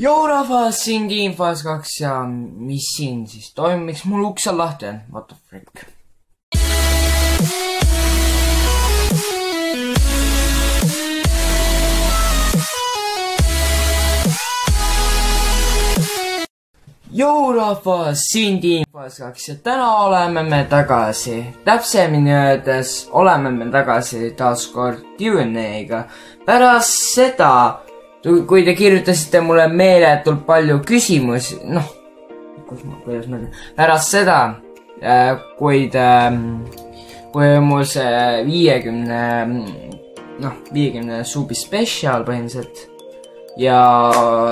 Joo rahvas, siin Teamfiles 2 ja mis siin siis toimub, miks mul uks on lahti on? What the frick? Joo rahvas, siin Teamfiles 2 ja täna oleme me tagasi. Täpsemini öeldes oleme me tagasi taaskord Q&A-ga. Pärast seda, kui te kirjutasite mulle meeletult palju küsimusi, pärast seda, kui mul see 50 subi spetsial põhimõtteliselt ja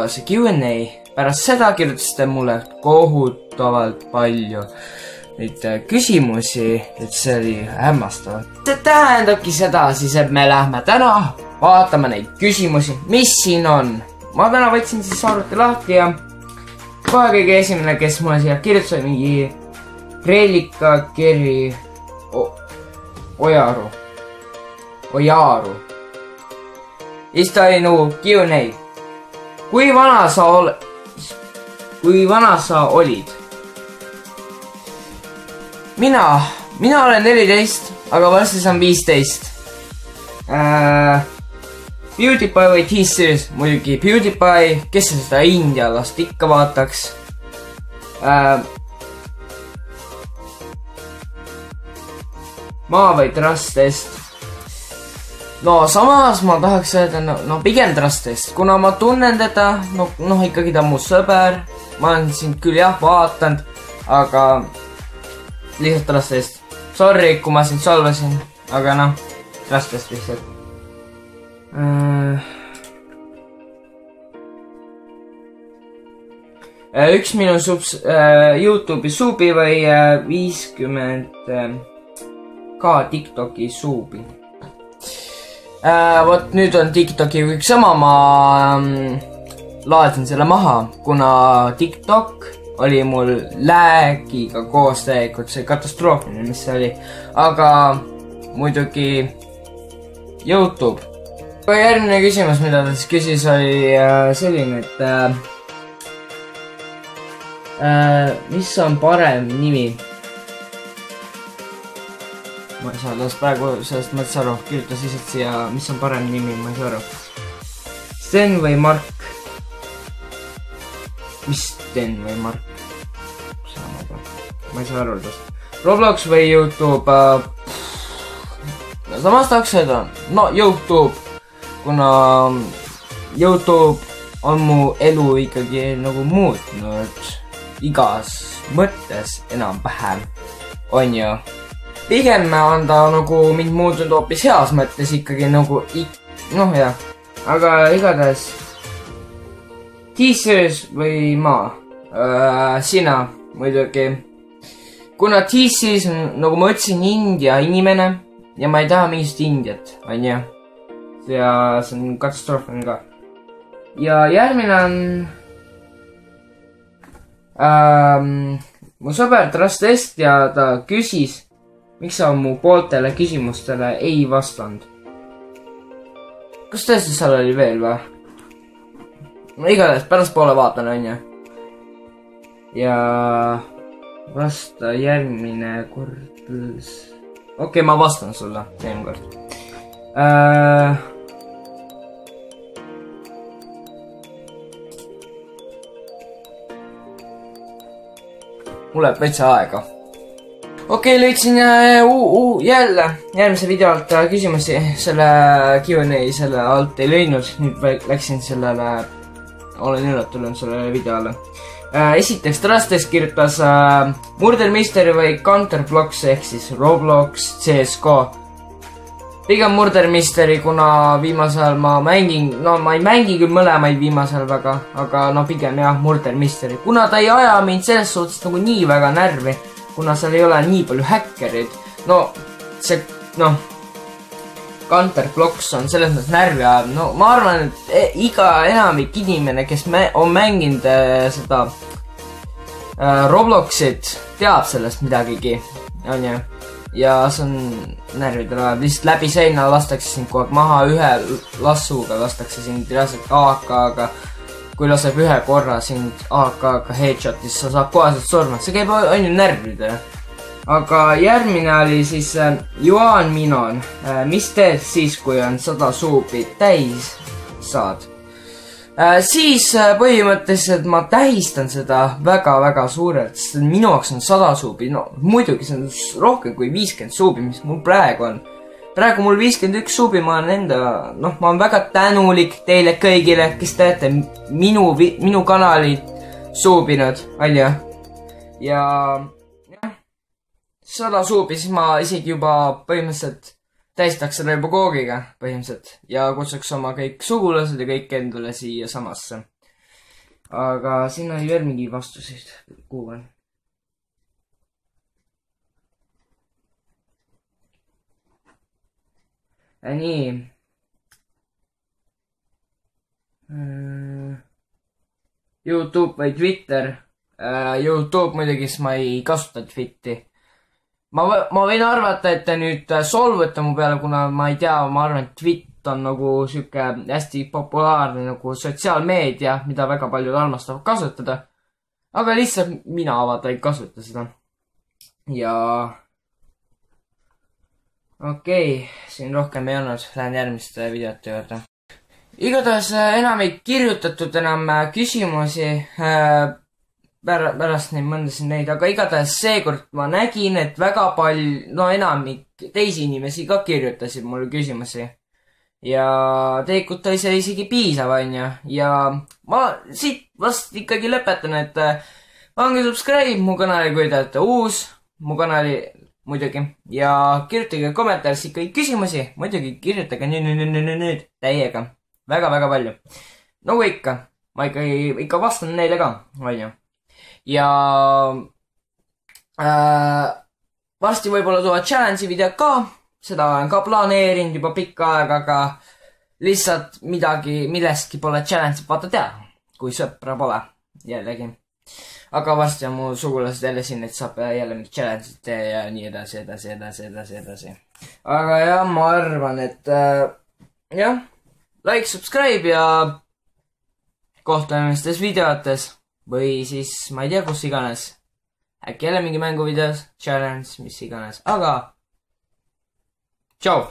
see Q&A, pärast seda kirjutasite mulle kohutavalt palju neid küsimusi, et see oli hämmastav. See tähendabki seda siis, et me lähme täna vaatame neid küsimusi, mis siin on. Ma täna võtsin siis arvuti lahti ja kohe kõige esimene, kes mulle siia kirjutas, oli mingi Relika Keri Ojaru. Siis ta oli nagu Q&A. Kui vana sa olid? Mina olen 14, aga varsti saan 15. PewDiePie või T-Series, muidugi PewDiePie, kes seda indialast ikka vaataks. Maa või Trustest. No samas ma tahaks öelda, no pigem Trustest, kuna ma tunnen teda, ikkagi ta on mu sõber. Ma olen sind küll jah vaatanud, aga lihtsalt Trustest. Sorry, kui ma sind solvasin, aga Trustest lihtsalt. Üks minu YouTube'i suubi või 50k TikToki suubi. Vot nüüd on TikToki kõik sama, ma laadsin selle maha, kuna TikTok oli mul lag'iga koos täielikult, see katastroofiline, mis see oli. Aga muidugi YouTube. Järgmine küsimus, mida ta siis küsis, oli selline, et mis on parem nimi? Ma ei saa tast praegu sellest mõttes aru, kirjutas lihtsalt siia, mis on parem nimi, ma ei saa aru. Sten või Mark? Mis Sten või Mark? Ma ei saa aru tast. Roblox või YouTube? Samas tahaks öelda, YouTube. Kuna YouTube on mu elu ikkagi nagu muutnud igas mõttes enam-vähem, on ju. Pigem on ta nagu mind muutnud hoopis heas mõttes ikkagi nagu, jah. Aga igatahes T-Series või ma? Sina muidugi. Kuna T-Series on, nagu ma ütlesin, India inimene ja ma ei taha mingist Indiat, on ju. Ja see on katastroofiline ka. Ja järgmine on mu sõber Trustest ja ta küsis, miks sa mu pooltele küsimustele ei vastanud. Kas tõesti seal oli veel või? Igatahes pärast poole vaatan, on ju. Ja vasta järgmine kord. Okei, ma vastan sulle järgmine kord. Mul läheb veitsa aega. Okei, leidsin jälle järgmise video alt küsimusi. Selle Q&A selle alt ei leidnud. Nüüd läksin sellele, olen üllatunud sellele videole. Esiteks Trustest kirjutas Murder Mystery või Counterblocks ehk siis Roblox, CSGO. Pigem Murder Mystery, kuna viimasel ma mängin, ma ei mängi küll mõlemaid viimasel väga, aga pigem jah, Murder Mystery. Kuna ta ei aja mind selles suhtes nagu nii väga närvi, kuna seal ei ole nii palju häkkerid. Counterblocks on selles mõttes närvi ajab. Ma arvan, et iga enamik inimene, kes on mänginud seda Robloxit, teab sellest midagigi, on ju. Ja see on närvidele ajab. Lihtsalt läbi seina lastakse sind kogu aeg maha, ühe lassuga lastakse sind reaalselt AK-ga. kui laseb ühe korra sind AK-ga headshotis, sa saad koheselt surma, see käib ainult närvidele. Aga järgmine oli siis Juan Minon, mis teed siis, kui on 100 suupi täis saad? Siis põhimõtteliselt ma tähistan seda väga-väga suurelt, sest minu jaoks on 100 suubi, no muidugi see on rohkem kui 50 suubi, mis mul praegu on. Praegu mul 51 suubi, ma olen ma olen väga tänulik teile kõigile, kes te olete minu kanalit suubinud, onju. Ja 100 suubi, siis ma isegi juba põhimõtteliselt tähistaks selle juba koogiga põhimõtteliselt ja kutsuks oma kõik sugulased ja kõik endale siia samasse. Aga siin oli veel mingi vastuseid, kuhu on. Nii. YouTube või Twitter. YouTube muidugi, siis ma ei kasuta Twitti. Ma võin arvata, et te nüüd solvute mu peale, kuna ma ei tea, ma arvan, et Twitt on nagu süke hästi populaarne nagu sotsiaalmeedia, mida väga paljud armastavad kasutada. Aga lihtsalt mina avada ei kasuta seda. Ja okei, siin rohkem ei olnud, lähen järgmiste videote juurde. Igatahes enam ei kirjutatud enam küsimusi pärast neid mõndasin neid, aga igatahes seekord ma nägin, et väga palju, no enamik teisi inimesi ka kirjutasid mulle küsimusi. Ja tegelikult ta ise isegi piisav, onju. Ja ma siit vast ikkagi lõpetan, et pange subscribe mu kanali, kui te olete uus, mu kanali muidugi. Ja kirjutage kommentaaris ikkagi küsimusi, muidugi kirjutage nüüd täiega. Väga-väga palju. Nagu ikka, ma ikka vastan neile ka, onju. Ja varsti võib-olla tulevad challenge'i videod ka, seda olen ka planeerinud juba pikka aega, aga lihtsalt millestki pole challenge'i vaata teha, kui sõpra pole jällegi. Aga varsti on mu sugulased jälle siin, et saab jälle mingi challenge'id teha ja nii edasi. Aga jah, ma arvan, et jah, like, subscribe ja kohtleme mistes videotes või siis ma ei tea, kus iganes. Äkki jälle mingi mänguvideos, challenge, mis iganes, aga tšau!